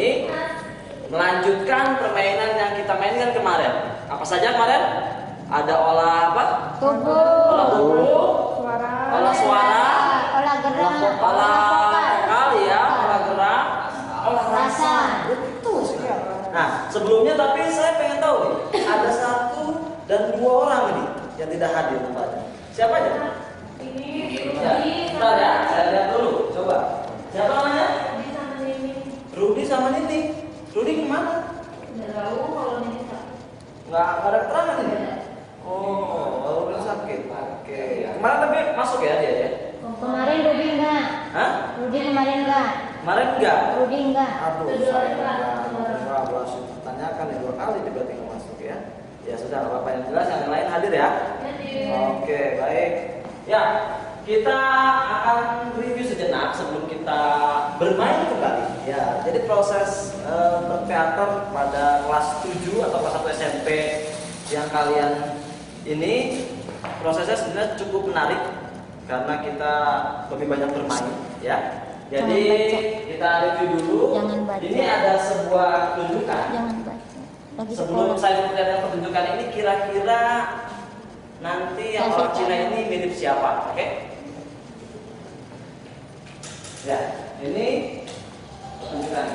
ini melanjutkan permainan yang kita mainkan kemarin. Apa saja kemarin? Ada olah apa? Tubuh. Olah tubuh, Suara. olah suara, Olah gerak. olah vokal ya, olah gerak, olah rasa. Betul sekali. Nah, sebelumnya tapi saya pengen tahu nih, ada 1 dan 2 orang ini yang tidak hadir tempatnya. Siapa aja? Ya, bentar ya, saya lihat dulu. Coba. Siapa namanya? Rudi sama Niti. Rudi kemana? Nggak ada keterangan ini. Oh, udah sakit. Oke. Kemarin tapi masuk ya dia ya? Kemarin Rudi enggak. Hah? Rudi kemarin enggak. Kemarin enggak? Rudi enggak. Aduh, saya harus tanyakan ya 2 kali dia berarti nggak masuk ya. Ya sudah, apa yang jelas yang lain hadir ya? Oke, baik. Ya, kita akan review sejenak sebelum kita bermain kembali. Ya, jadi proses berteater pada kelas 7 atau kelas 1 SMP yang kalian ini prosesnya sebenarnya cukup menarik karena kita lebih banyak bermain ya. Jadi kita review dulu. Jangan baca. Ini ada sebuah pertunjukan. Jangan baca. Lagi Sebelum sekolah. saya memperlihatkan pertunjukan ini, kira-kira nanti yang orang Cina ini mirip siapa? Oke? Ya, ini pertunjukan.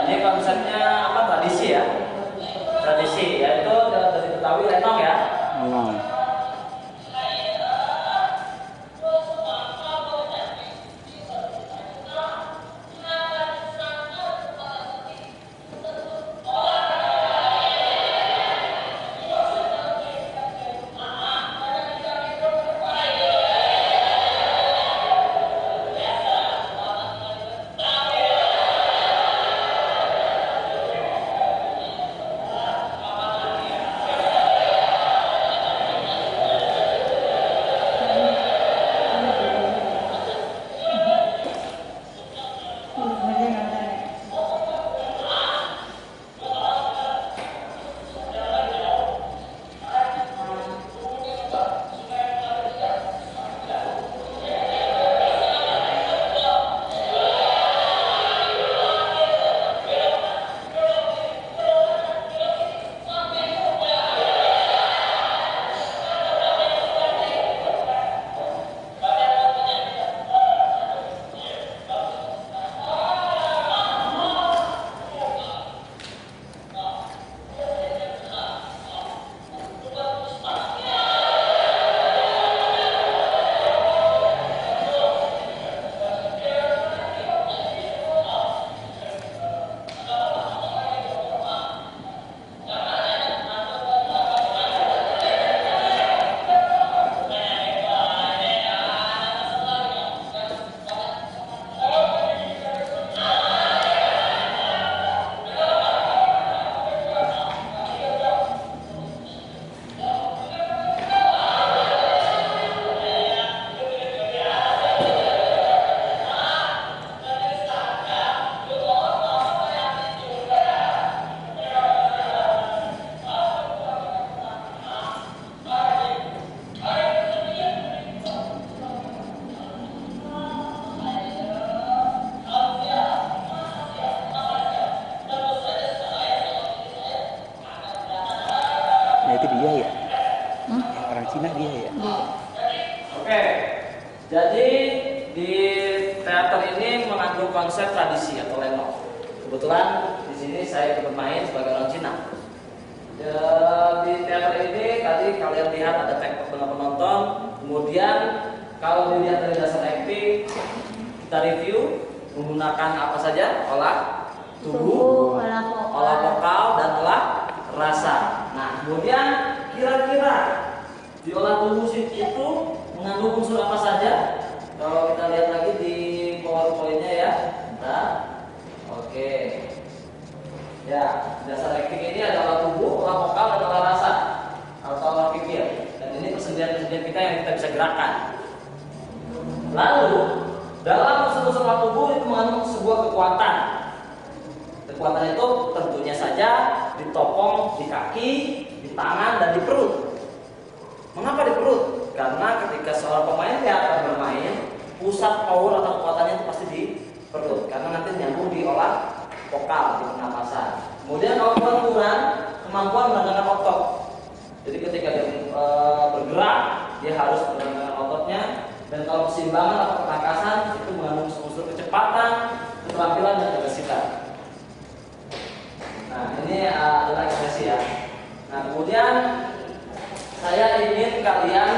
Ini konsepnya apa? Tradisi ya? Tradisi, yaitu dari Betawi lenong ya. konsep tradisi atau lenong. Kebetulan di sini saya bermain sebagai orang Cina. Di teater ini tadi kalian lihat ada tengkok dengan penonton. Kemudian kalau dilihat dari dasar acting, kita review menggunakan apa saja? Olah tubuh, olah vokal, dan olah rasa. Nah, kemudian kira-kira di olah tubuh itu mengandung unsur apa saja? Kalau kita lihat lagi di PowerPoint-nya ya. Nah, oke. Ya, dasar acting ini ada olah tubuh, olah vokal, dan olah rasa atau olah pikir. Dan ini persendian-persendian kita yang kita bisa gerakan. Lalu, dalam unsur-unsur olah tubuh itu mengandung sebuah kekuatan. Kekuatan itu tentunya saja ditopong di kaki, di tangan, dan di perut. Mengapa di perut? Karena ketika seorang pemain teater bermain, pusat power atau kekuatannya itu pasti di perut. Karena nanti nyambung di olah vokal, di pernapasan. Kemudian kalau kurang, kemampuan menggunakan otot. Jadi ketika dia bergerak, dia harus menggunakan ototnya. Dan kalau keseimbangan atau pernapasan itu mengandung unsur kecepatan, keterampilan, dan kegesitan. Nah, ini adalah ekspresi ya. Nah, kemudian saya ingin kalian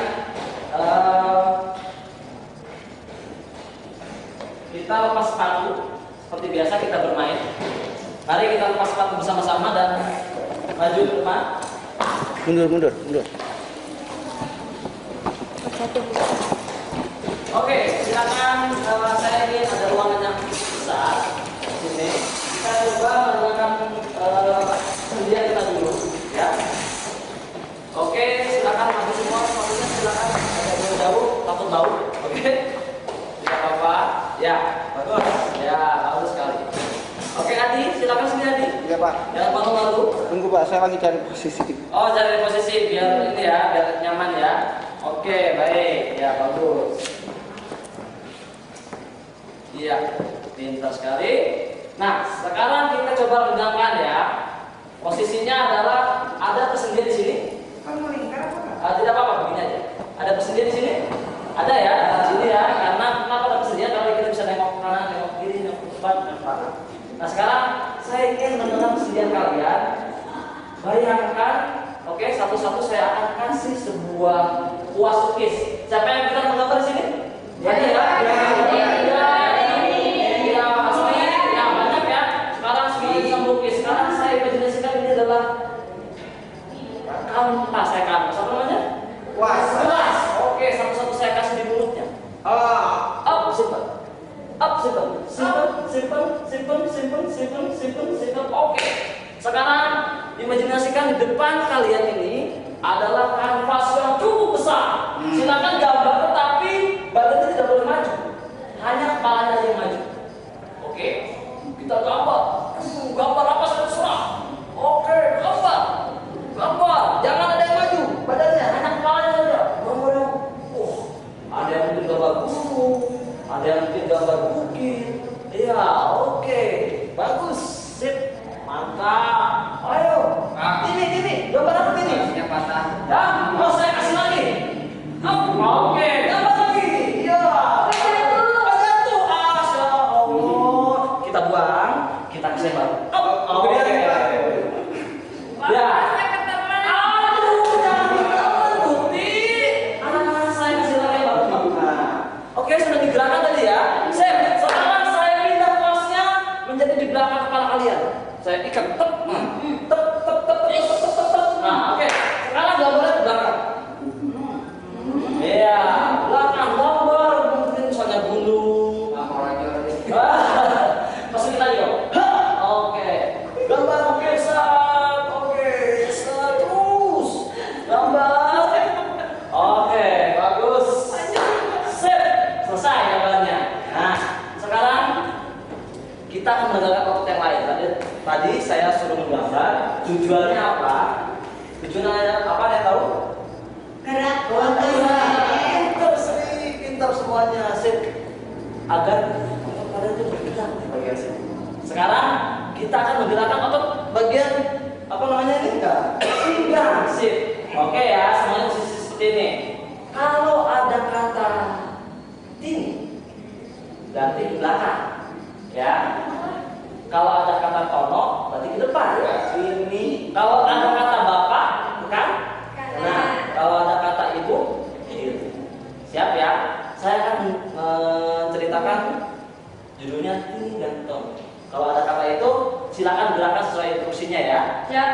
kita lepas sepatu seperti biasa kita bermain. Mari kita lepas sepatu bersama-sama dan maju ke depan. Mundur. Oke, silakan. Saya ingin ada ruangan yang besar di sini. Kita coba menggunakan persendian kita dulu, ya. Oke, silakan maju semua. Sepatunya silakan agak jauh, takut bau. Oke, tidak apa-apa. Ya, bagus. Ya, bagus sekali. Oke, Adi, silakan sini Adi. Iya Pak. Jangan malu-malu. Tunggu Pak, saya lagi cari posisi. Oh, cari posisi biar ini ya, biar nyaman ya. Oke, baik. Ya, bagus. Iya, pintar sekali. Nah, sekarang kita coba rendangkan ya. Posisinya adalah ada persendian di sini. Tidak apa-apa, begini aja. Ada persendian di sini? Ada ya, di sini ya. Karena kenapa ada persendian? Kalau kita bisa nengok kanan, nengok kiri, nengok depan, nengok belakang. Nah, sekarang saya ingin mengenal persendian kalian. Bayangkan, oke, satu-satu saya akan kasih sebuah kuas lukis. Siapa yang bisa menggambar di sini? Ada ya? Sekarang saya imajinasikan ini adalah kanvas, apa namanya? Kuas. Oke, satu-satu saya kasih di mulutnya. Simpen. Oke. Sekarang imajinasikan di depan kalian ini adalah kanvas yang cukup besar. Silakan gambar, tetapi badannya tidak boleh maju. Hanya kepalanya aja yang maju. Oke. Kita gambar. Gambar apa saja terserah. Oke, gambar. Jangan ada yang maju. Badannya, hanya kepalanya saja. Gambar yang, ada yang bikin gambar gunung, ada yang bikin gambar bukit. Iya, oke, bagus, sip, mantap. Ayo, ini, gambar apa ini? Yang patah. Ya, mau saya kasih lagi. Oke, gambar lagi. Iya. Jatuh, Masya Allah. Kita buang. Kita kasih baru. Ya. Aduh, jangan berhenti. Saya kasih lagi baru. Oke, sudah digerakkan tadi ya. Sekarang saya pindah kuasnya menjadi di belakang kepala kalian. Saya ikat tep. Nah, oke. Sekarang gambarnya ke belakang. Iya, belakang gambar mungkin misalnya gunung. Masukin lagi dong. Oke. Gambar terus. Gambar. Oke, bagus. Sip. Selesai gambarnya. Nah, sekarang kita akan menggunakan otot yang lain. Tadi saya suruh menggambar. Tujuannya apa? Tujuannya apa? Ada yang tahu? Gerak. Pintar semuanya. Sip. Agar otot kalian itu bergerak di bagian sini. Sekarang kita akan menggerakkan otot bagian apa namanya ini? Pinggang. Sip. Oke ya, semuanya posisi seperti ini. Kalau ada kata ini, ganti di belakang. Ya, Kalau ada kata tono, berarti ke depan. Ini. Kalau ada kata bapak, bukan? Nah, kalau ada kata ibu, gitu. Siap ya? Saya akan menceritakan judulnya ini dan tono. Kalau ada kata itu, silakan gerakan sesuai instruksinya ya. Ya.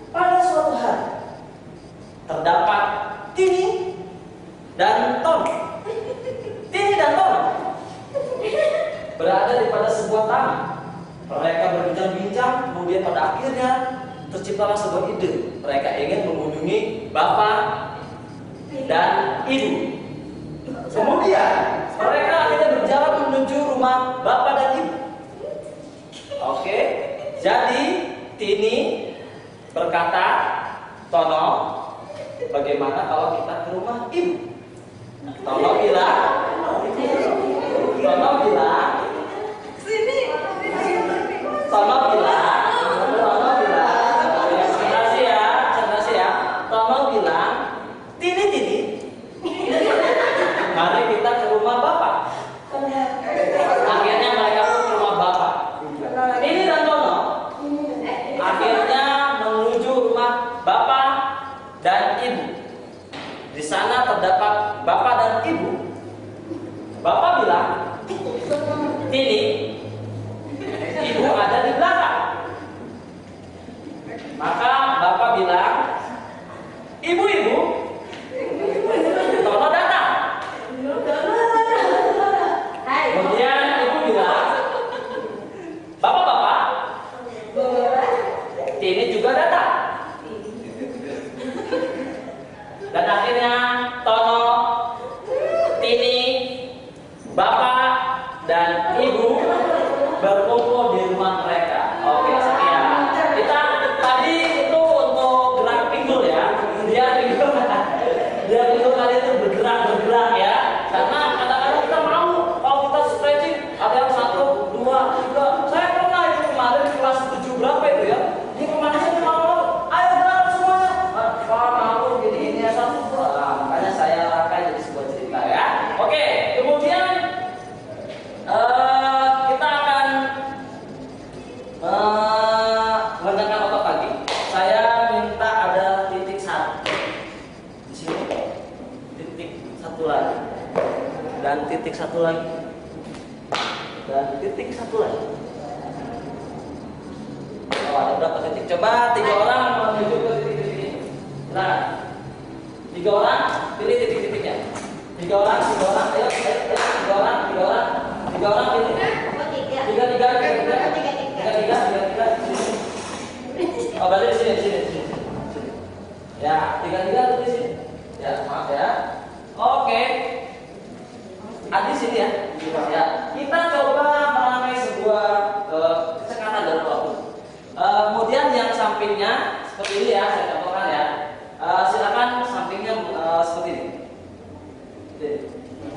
Pada suatu hari terdapat Tini dan Tom. Tini dan Tom berada di pada sebuah taman. Mereka berbincang-bincang, kemudian pada akhirnya terciptalah sebuah ide. Mereka ingin mengunjungi bapak dan ibu. Kemudian mereka akhirnya berjalan menuju rumah bapak dan ibu. Oke, jadi Tini berkata, Tono, bagaimana kalau kita ke rumah ibu? Tono bilang, Tini, mari kita ke rumah bapak. Akhirnya mereka pun ke rumah bapak. Tini dan Tono akhirnya menuju rumah bapak dan ibu. Di sana terdapat bapak dan ibu. Bapak bilang, Tini, ibu ada di belakang. Maka bapak bilang, ibu-ibu, Tono datang. Kemudian ibu bilang, bapak-bapak, Tini juga datang. Dan akhirnya Tono, Tini, bapak dan ibu berkumpul di rumah mereka. Oke, sekian. Kita tadi itu untuk gerak pinggul ya. Biar pinggul tadi itu bergerak ya. Karena kadang-kadang kita mau kalau kita stretching ada yang 1, 2, 3. Saya pernah itu kemarin di kelas 7 berapa itu ya. Ini kemana sih mau? Ayo gerak semuanya. Pak malu gini ini ya 1, 2. Nah, makanya saya rangkai jadi sebuah cerita ya. Oke, kemudian kita akan menggunakan otot kaki. Saya minta ada titik 1 di sini, titik 1 lagi, dan titik 1 lagi, dan titik 1 lagi. Oh, ada berapa titik? Coba 3 orang menuju ke titik-titik ini. Nah, 3 orang pilih titik-titiknya. 3 orang, ayo, 3 orang, 3 orang pilih. 3. Oh, berarti di sini. Ya, 3 di sini. Ya, maaf ya. Oke. Di sini ya. Ya, kita coba merangkai sebuah cekatan dalam waktu. Kemudian yang sampingnya seperti ini ya, saya contohkan ya. Silakan sampingnya seperti ini.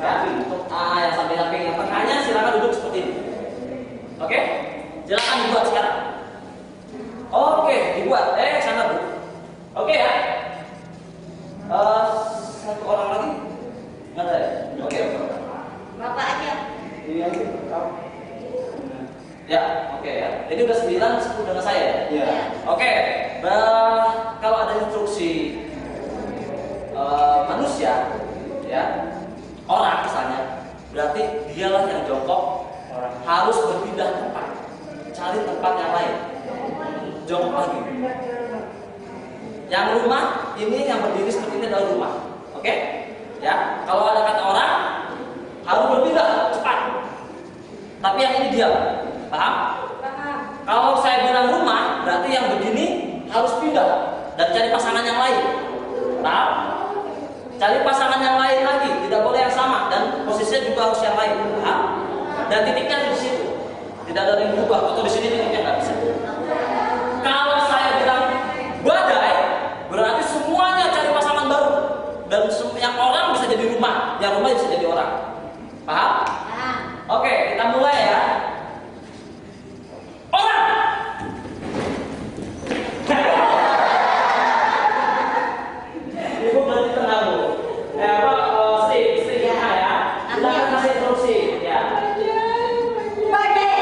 Ya, yang samping-samping, yang tengahnya silakan duduk seperti ini. Oke? Silakan dibuat sekarang. Oke, dibuat. Sana Bu. Oke ya. 1 orang lagi? Nggak ada ya? Oke. Bapak aja. Iya, Ya, oke ya. Ini udah 9, 10 dengan saya ya? Iya. Oke. Kalau ada instruksi manusia, ya, orang misalnya, berarti dialah yang jongkok, harus berpindah tempat, cari tempat yang lain, jongkok lagi. Yang rumah ini yang berdiri seperti ini adalah rumah, oke? Ya, kalau ada kata orang harus berpindah cepat. Tapi yang ini diam, paham? Kalau saya bilang rumah, berarti yang begini harus pindah dan cari pasangan yang lain, paham? Cari pasangan yang lain lagi, tidak boleh yang sama, dan posisinya juga harus yang lain, paham? Dan titiknya di situ, tidak ada yang berubah. Atau di sini titiknya nggak bisa. Kalau saya bilang badai, berarti semuanya cari pasangan baru, dan yang orang bisa jadi rumah, yang rumah bisa jadi orang, paham? Oke, kita mulai ya. Orang. Ibu berarti tenang Bu. Stay ya. Silakan kasih instruksi ya. Badai.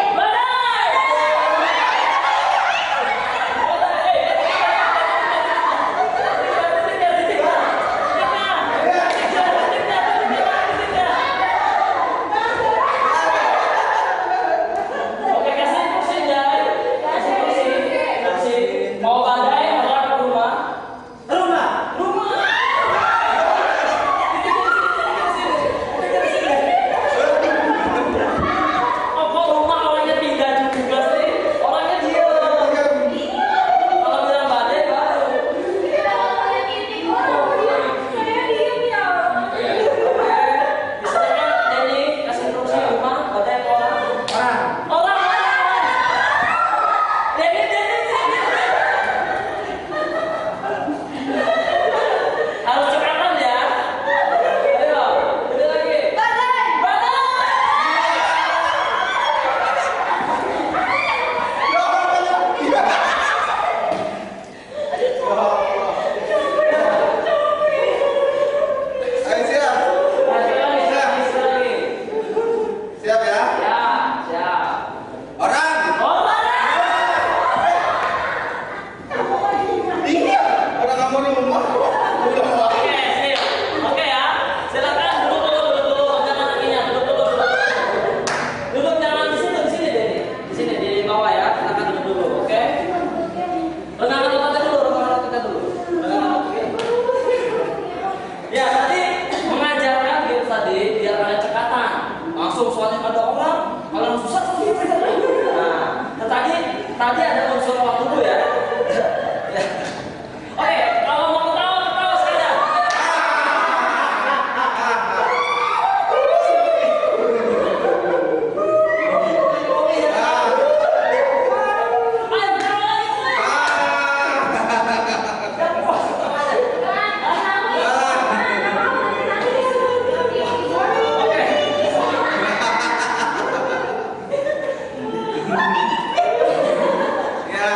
Ya,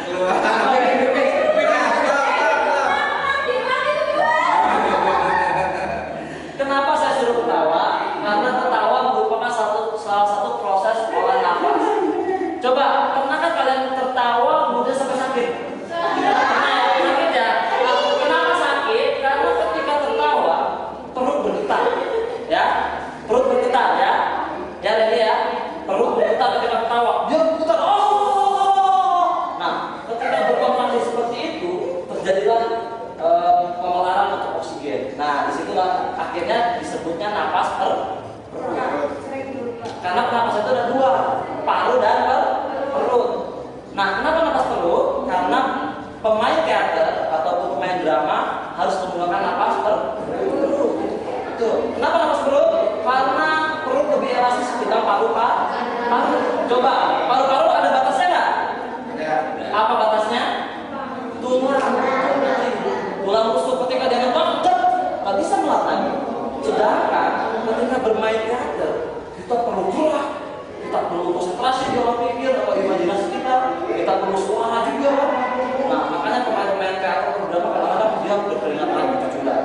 keluar. Kenapa saya suruh ketawa? Karena ketawa merupakan salah satu proses olah nafas. Coba, pernah kan kalian tertawa kemudian sampai sakit? Sakit ya? Kenapa sakit? Karena ketika tertawa perut bergetar, ya, perut bergetar ya, ya Leli ya, perut bergetar ketika tertawa, dia bergetar. Oh, nah, ketika berkontraksi seperti itu terjadilah pemelaran untuk oksigen. Nah, disitulah akhirnya disebutnya napas perut. Karena napas itu ada dua, paru dan perut. Nah, kenapa napas perut? Karena pemain teater ataupun pemain drama harus menggunakan napas perut. Kenapa napas perut? Karena perut lebih elastis ketimbang paru-paru. Coba, paru-paru ada batasnya nggak? Apa batasnya? Tulang rusuk ketika dia nggak bisa melatih. Sedangkan ketika bermain teater kita perlu gerak, kita perlu konsentrasi dalam pikir atau imajinasi kita perlu suara juga. Nah, makanya pemain-pemain teater drama kadang-kadang dia berkeringat juga.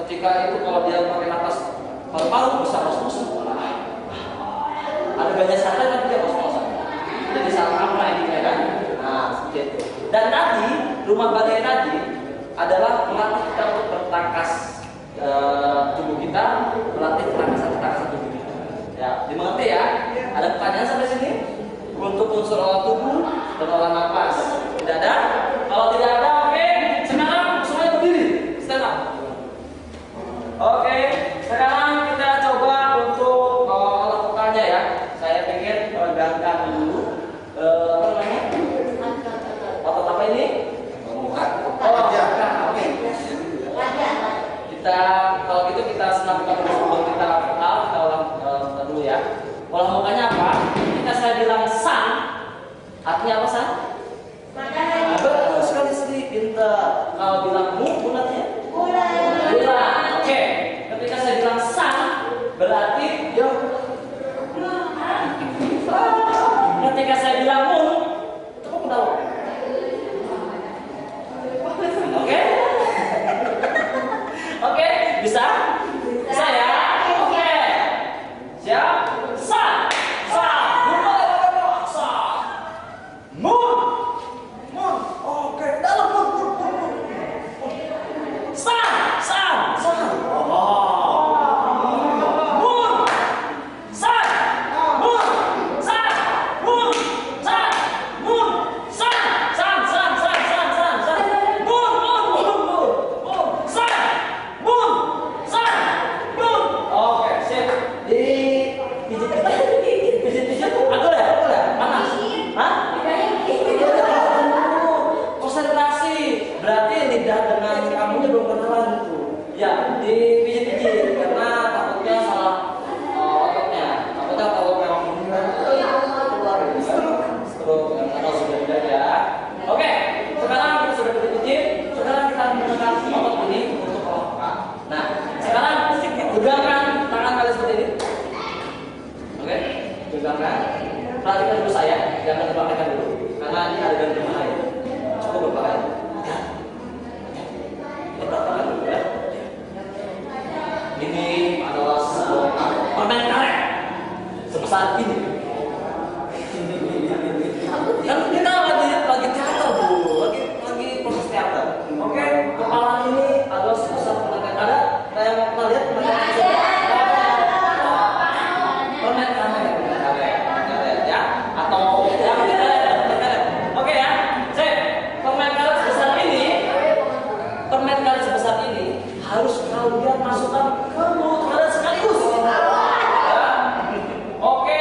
Ketika itu kalau dia pakai napas paru-paru bisa masuk-masuk. Ada banyak santai tapi dia masuk-masuk. Jadi salah apa ini kan? Nah, seperti itu. Dan tadi rumah badai tadi adalah melatih kita untuk bertangkas tubuh kita, melatih pernapasan tubuh kita. Ya, dimengerti ya? Ada pertanyaan sampai sini? Untuk unsur olah tubuh dan olah napas. Tidak ada? Kalau tidak ada, oke. Sekarang semuanya berdiri. Stand up. Oke, sekarang kita coba untuk lakukannya ya. Saya ingin meregangkan dulu. Apa namanya? Otot apa ini? Bukan. Oh, bukan. Oke. Kita kalau gitu kita senamkan dulu sebelum kita ulang dulu ya. Olah mukanya apa? Ketika saya bilang san, artinya apa san? Betul sekali pintar. Kalau bilang mu, artinya? Bulan. Oke. Ketika saya bilang san, berarti yo. Ketika saya bilang mun, itu kamu tahu. Oke? Oke, bisa? Saya? Oke. Siap? San. Mun. Oke, dalam mun. San. Perhatikan dulu saya, jangan diperhatikan dulu, karena ini adegan berbahaya, cukup berbahaya. Perhatikan dulu ya. Ini adalah sebuah permen karet sebesar ini. Kan kita lagi teater bu, lagi proses teater. Oke, kepala ini adalah sebesar permen karet. Yang pernah lihat permen karet? Harus kalian masukkan ke mulut kalian sekaligus. Ya. Oke,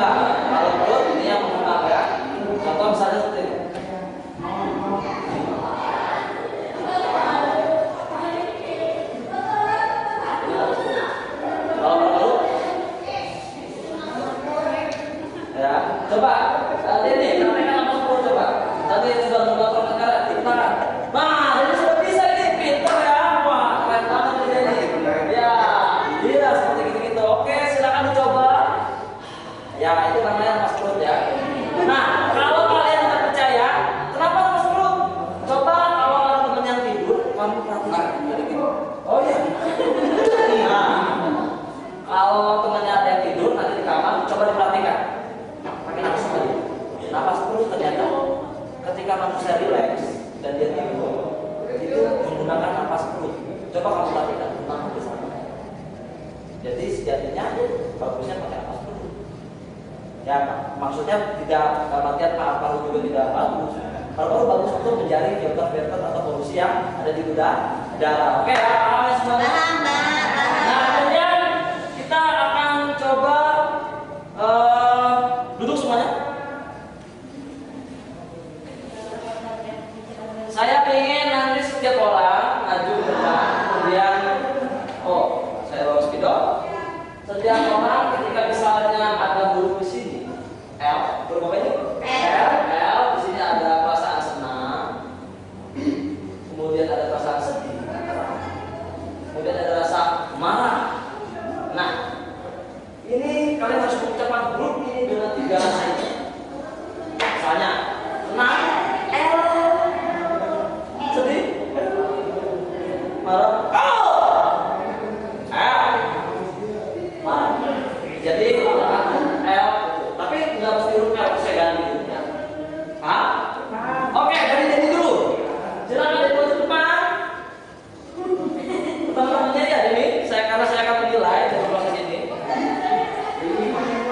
coba. Kalau perut ini yang mengembang ya. Contoh misalnya seperti ini. Kalau perut, ya. Coba. Saat ini praktekkan nafas perut coba. Tadi sudah mengatur negara kita. Nah, ini sudah bisa ini pintar ya. Wah, keren banget ini. Ya, iya seperti gitu-gitu. Oke, silakan dicoba. Ya, itu namanya nafas perut ya. Nah, kalau kalian tidak percaya, kenapa nafas perut? Coba kalau ada teman yang tidur, kamu perhatikan. Oh iya. Nah, kalau temannya ada yang tidur nanti di kamar, coba diperhatikan. Pakai nafas aja. Nafas perut ternyata ketika manusia rileks dan dia tidur, itu menggunakan nafas perut. Coba kamu perhatikan tentang itu sama. Jadi sejatinya bagusnya pakai nafas perut. Ya, maksudnya tidak artian paru-paru juga tidak bagus. Paru-paru bagus untuk menjaring filter-filter atau polusi yang ada di udara. Oke, paham ya semuanya? Paham, Mbak. Nah, kemudian kita akan coba duduk semuanya. Saya ingin nanti setiap orang maju ke depan, kemudian saya bawa spidol. Setiap orang ketika misalnya ada huruf di sini, L, huruf apa ini? L, di sini ada perasaan senang, kemudian ada perasaan sedih, kemudian ada rasa marah. Nah, ini kalian harus mengucapkan huruf ini dengan 3 rasa ini. Misalnya, senang, L, sedih, marah, marah. Jadi L, tapi nggak mesti huruf L, saya ganti. Hah? Oke, dari ini dulu. Silakan di pojok depan. Teman-temannya ya ini, karena saya akan menilai dari proses ini.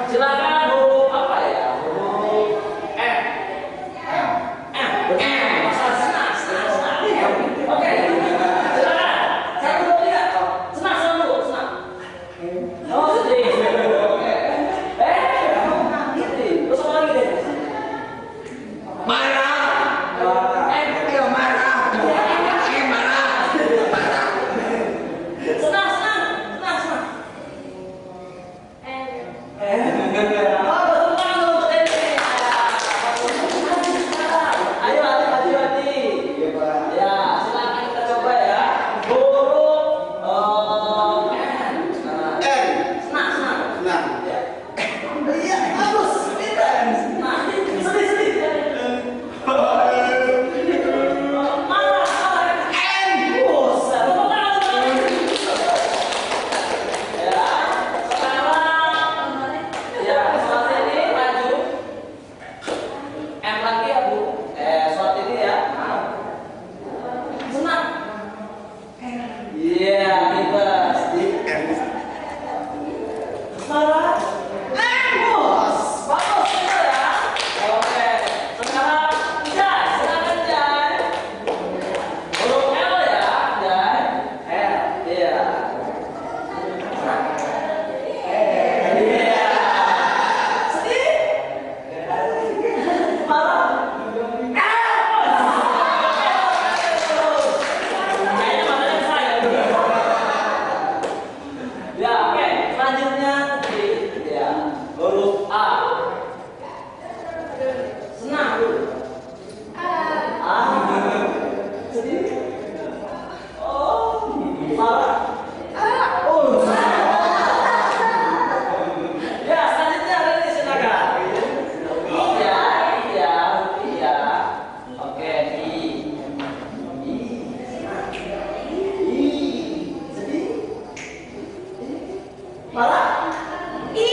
Silakan huruf apa ya? Huruf M. Masalah senang. Oke. Silakan. 1, 2, 3. Senang dulu, senang. Oh, sedih. Sedih. Terus apa lagi deh? Marah. Senang. Ayo hati-hati. Ya, silakan kita coba ya. Huruf N. Senang. Ya. Iya, bagus. Nah, sedih. Marah. N. Buset. Ya, sekarang ya, surat ini maju. M lagi ya, Bu. Surat ini ya. Senang. Iya, bebas. Marah. Bagus, benar ya. Oke, sekarang Jai, silakan Jai. Huruf L ya, Jai. L, iya. Iya. Sedih. Marah. Kayaknya matanya saya. Ya, oke. Selanjutnya ya, huruf A. Senang dulu. Sedih. Oh, marah. Ya, selanjutnya ada ini silakan. Iya. Oke, I. Sedih. Marah. I.